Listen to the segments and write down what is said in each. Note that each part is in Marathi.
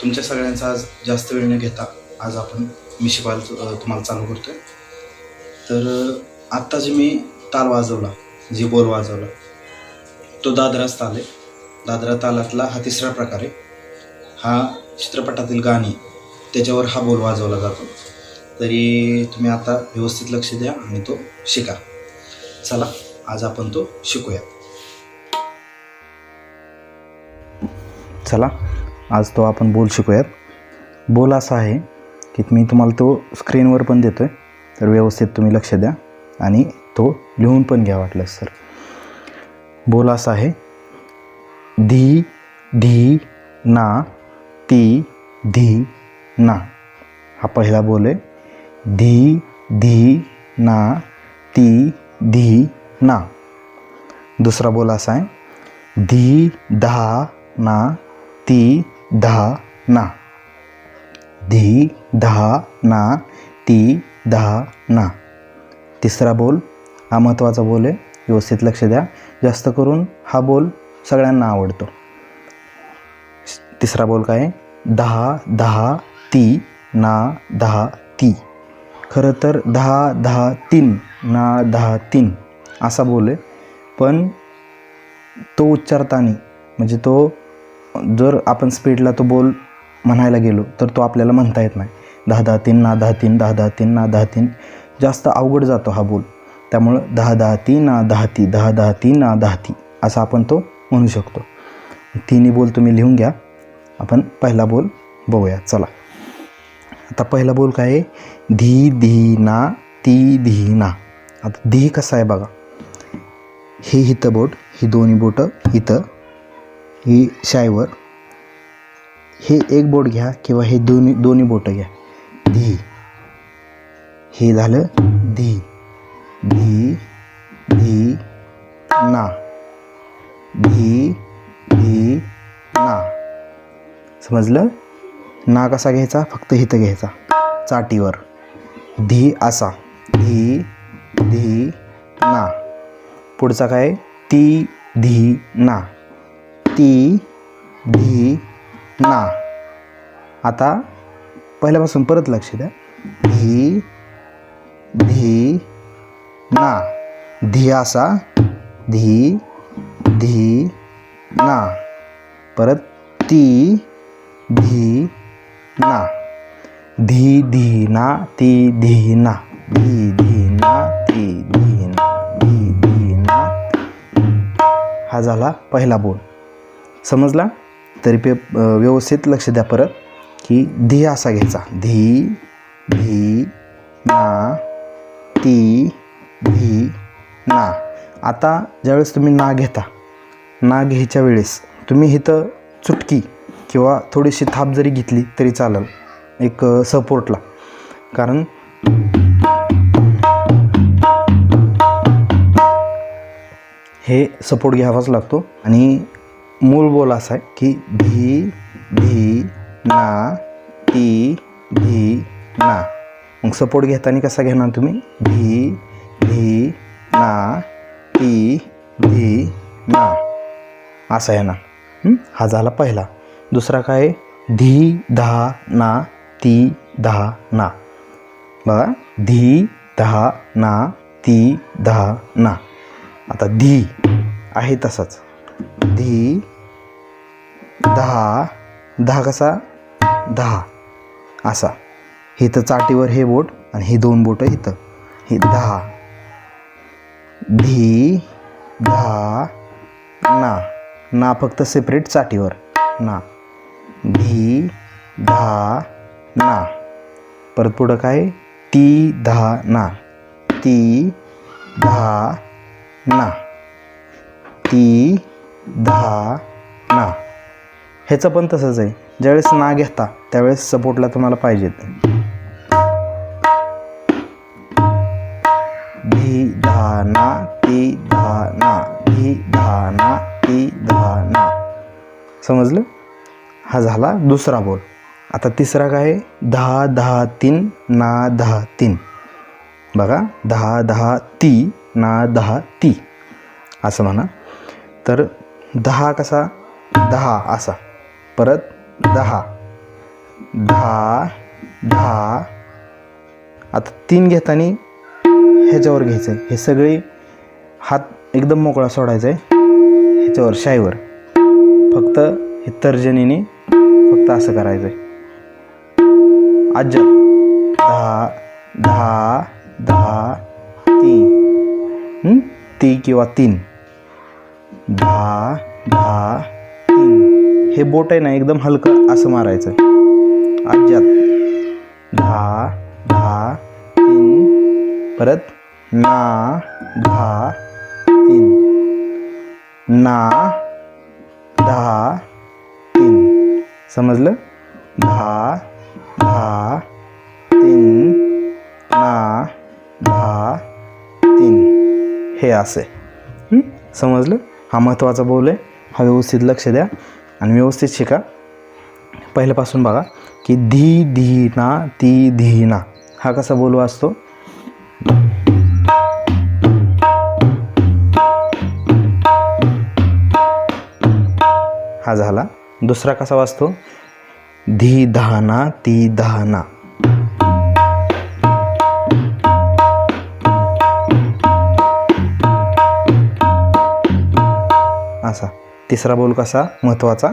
तुमच्या सगळ्यांचा आज जास्त वेळ न घेता आज आपण मी शिकवायला तुम्हाला चालू करतोय. तर आत्ता जे मी ताल वाजवला, जे बोल वाजवला, तो दादराच ताल आहे. दादरा तालातला हा तिसरा प्रकार आहे. हा चित्रपटातील गाणी त्याच्यावर हा बोल वाजवला जातो. तरी तुम्ही आता व्यवस्थित लक्ष द्या आणि तो शिका. चला आज आपण तो शिकूया. चला आज तो आपण बोल शिकूयात. बोल असा आहे की मी तुम्हाला तो स्क्रीनवर पण देतो आहे, तर व्यवस्थित तुम्ही लक्ष द्या आणि तो लिहून पण घ्या वाटलंच तर. बोल असा आहे, धी धी ना ती धी ना. हा पहिला बोल आहे. धी धी ना ती धी ना. दुसरा बोल असा आहे, धी धा ना ती धा ना. धी धा ना ती धा ना. तिसरा बोल हा महत्त्वाचा बोल आहे, व्यवस्थित लक्ष द्या. जास्त करून हा बोल सगळ्यांना आवडतो. तिसरा बोल काय आहे, दहा दहा ती ना दहा ती. खरं तर दहा दहा तीन ना दहा तीन असा बोल आहे, पण तो उच्चारताना म्हणजे तो जर आपण स्पीडला तो बोल म्हणायला गेलो तर तो आपल्याला म्हणता येत नाही. दहा दहा तीन ना दहा तीन, दहा दहा तीन ना दहा तीन, जास्त अवघड जातो हा बोल. त्यामुळं दहा दहा ती ना दहा ती, दहा दहा ती ना दहा ती असा आपण तो म्हणू शकतो. तिन्ही बोल तुम्ही लिहून घ्या. आपण पहिला बोल बघूया. चला आता पहिला बोल काय आहे, धी धी ना ती धी ना. आता धी कसा आहे बघा, हे इथं बोट, ही दोन्ही बोटं इथं, ही शाईवर, हे एक बोट घ्या किंवा हे दोन्ही बोटं घ्या. धी, हे झालं धी. धी धी ना, धी धी ना. समजलं? ना कसा घ्यायचा, फक्त इथं घ्यायचा चाटीवर. धी असा, धी धी ना. पुढचा काय, ती धी ना, ती धी ना. आता पहिल्यापासून परत लक्ष द्या. धी धी ना. धी असा, धी धी ना. परत ती धी ना. धी धी ना ती धी ना. धी धी ना ती धी ना. धी धी ना. हा झाला पहिला बोल. समजला? तरी व्यवस्थित लक्ष द्या परत की धी असा घ्यायचा. धी धी ना ती धी ना. आता ज्यावेळेस तुम्ही ना घेता, ना घ्यायच्या वेळेस तुम्ही इथं चुटकी किंवा थोडीशी थाप जरी घेतली तरी चालेल, एक सपोर्टला. कारण हे सपोर्ट घ्यावाच लागतो. आणि मूळ बोल असा आहे की धी धी ना ती धी ना. मग सपोर्ट घेताना कसा घेणार तुम्ही, धी धी ना ती धी ना असा आहे ना. हा झाला पहिला. दुसरा काय, धी धा ना ती धा ना. बघा, धी धा ना ती धा ना. आता धी आहे तसाच, धी दहा. दहा कसा, दहा असा. इथं चाटीवर हे बोट आणि हे दोन बोट इथं, हे दहा. धी धा ना. ना फक्त सेपरेट चाटीवर ना. धी धा ना. परत पुढं काय, ती धा ना. ती धा ना. ती धा ना. ह्याचं पण तसंच आहे. ज्यावेळेस ना घेता त्यावेळेस सपोर्टला तुम्हाला पाहिजेत. धी धा ना ती धा ना. धी धा ना ती धा ना. समजलं? हा झाला दुसरा बोल. आता तिसरा काय, दहा दहा तीन ना दहा तीन. बघा, दहा दहा ती ना दहा ती असं म्हणा. तर दहा कसा, दहा असा. परत दहा, धा धा. आता 3 घेताना ह्याच्यावर घ्यायचं आहे, हे सगळे हात एकदम मोकळा सोडायचा आहे ह्याच्यावर शाईवर, फक्त हे तर्जनीने फक्त असं करायचं आहे. अज्जत 10 10 10 3 ती किंवा 3 10 10 3. हे बोट आहे ना एकदम हलकं असं मारायचं. अज्जत 10 10 3. परत ना 10 3 ना 10 3. समजलं? 10 10 3 ना 10 3. हे असे समजलं? हा महत्त्वाचा बोल आहे, हा व्यवस्थित लक्ष द्या आणि व्यवस्थित शिका. पहिल्यापासून बघा की धी धी ना ती धी ना, हा कसा बोल वाजतो? हा झाला. दुसरा कसा वाजतो? धी दहाना ती दहाना. असा. तिसरा बोल कसा महत्वाचा?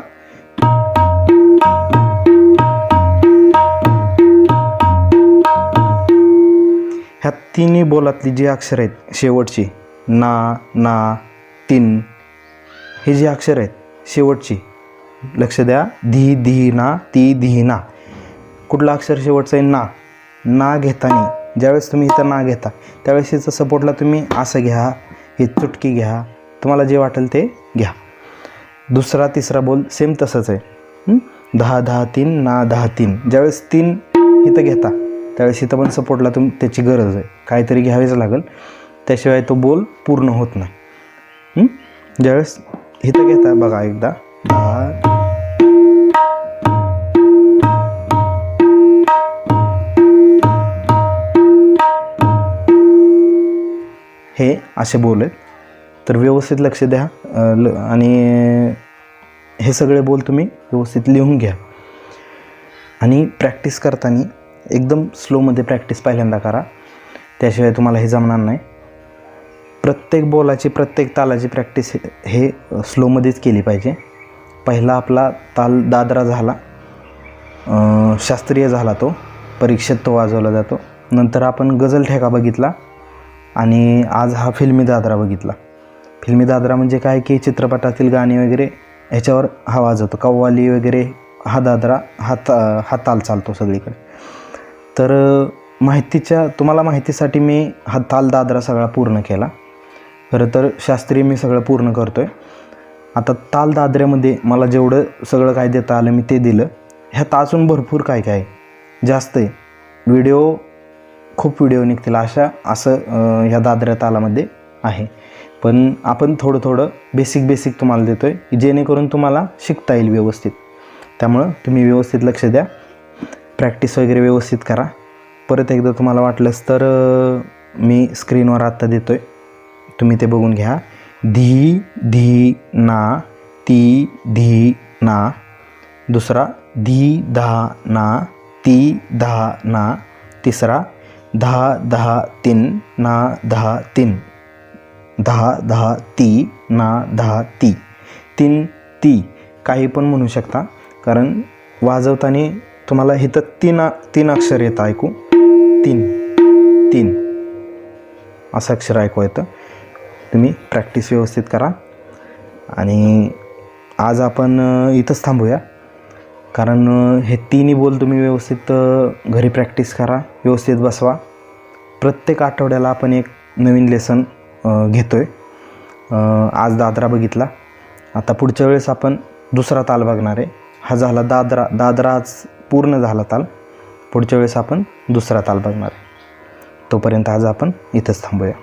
ह्या तिन्ही बोलातली जी अक्षर आहेत शेवटची ना ना तीन, हे जे अक्षर आहेत शेवटची, लक्ष द्या. धी धी ना ती धी ना. कुठला अक्षर शेवटचा आहे? ना. ना घेताना ज्यावेळेस तुम्ही इथं ना घेता त्यावेळेस याचा सपोर्टला तुम्ही असं घ्या, ही चुटकी घ्या, तुम्हाला जे वाटेल ते घ्या. दुसरा तिसरा बोल सेम तसंच आहे. 10 10 3 ना 10 3. ज्यावेळेस 3 इथं घेता त्यावेळेस इथं पण सपोर्टला त्याची गरज आहे, काहीतरी घ्यावेच लागेल, त्याशिवाय तो बोल पूर्ण होत नाही. ज्यावेळेस इथं घेता बघा एकदा 10 हे असे बोल आहेत. तर व्यवस्थित लक्ष द्या आणि हे सगळे बोल तुम्ही व्यवस्थित लिहून घ्या. आणि प्रॅक्टिस करताना एकदम स्लोमध्ये प्रॅक्टिस पहिल्यांदा करा, त्याशिवाय तुम्हाला हे जमणार नाही. प्रत्येक बोलाची प्रत्येक तालाची प्रॅक्टिस हे स्लोमध्येच केली पाहिजे. पहिला आपला ताल दादरा झाला, शास्त्रीय झाला, तो परीक्षेत तो वाजवला जातो. नंतर आपण गझल ठेका बघितला आणि आज हा फिल्मी दादरा बघितला. फिल्मी दादरा म्हणजे काय की चित्रपटातील गाणी वगैरे ह्याच्यावर हा वाजवतो, कव्वाली वगैरे हा दादरा हा ताल चालतो सगळीकडे. तर तुम्हाला माहितीसाठी मी हा ताल दादरा सगळा पूर्ण केला. खरं तर शास्त्रीय मी सगळं पूर्ण करतो आहे. आता ताल दादऱ्यामध्ये मला जेवढं सगळं काय देता आलं मी ते दिलं. ह्यात अजून भरपूर काय काय जास्त आहे. खूप व्हिडिओ निघतील असं ह्या दादऱ्या तालामध्ये आहे. पण आपण थोडं थोडं बेसिक तुम्हाला देतो आहे जेणेकरून तुम्हाला शिकता येईल व्यवस्थित. त्यामुळं तुम्ही व्यवस्थित लक्ष द्या, प्रॅक्टिस वगैरे व्यवस्थित करा. परत एकदा तुम्हाला वाटलंच तर मी स्क्रीनवर आत्ता देतो आहे, तुम्ही ते बघून घ्या. धी धी ना ती धी ना. दुसरा धी दहा ना ती दहा ना. तिसरा 10 10 3 ना 10 3. 10 10 ती ना 10 ती. 3 ती काही पण म्हणू शकता, कारण वाजवताना तुम्हाला इथं तीन अक्षर येतं ऐकू. 3 असं अक्षर ऐकू येतं. तुम्ही प्रॅक्टिस व्यवस्थित करा आणि आज आपण इथंच थांबूया, कारण हे तिन्ही बोल तुम्ही व्यवस्थित घरी प्रॅक्टिस करा, व्यवस्थित बसवा. प्रत्येक आठवड्याला आपण एक नवीन लेसन घेतो आहे. आज दादरा बघितला, आता पुढच्या वेळेस आपण दुसरा ताल बघणार आहे. हा झाला दादरा आज पूर्ण झाला ताल. पुढच्या वेळेस आपण दुसरा ताल बघणार आहे. तोपर्यंत आज आपण इथंच थांबूया.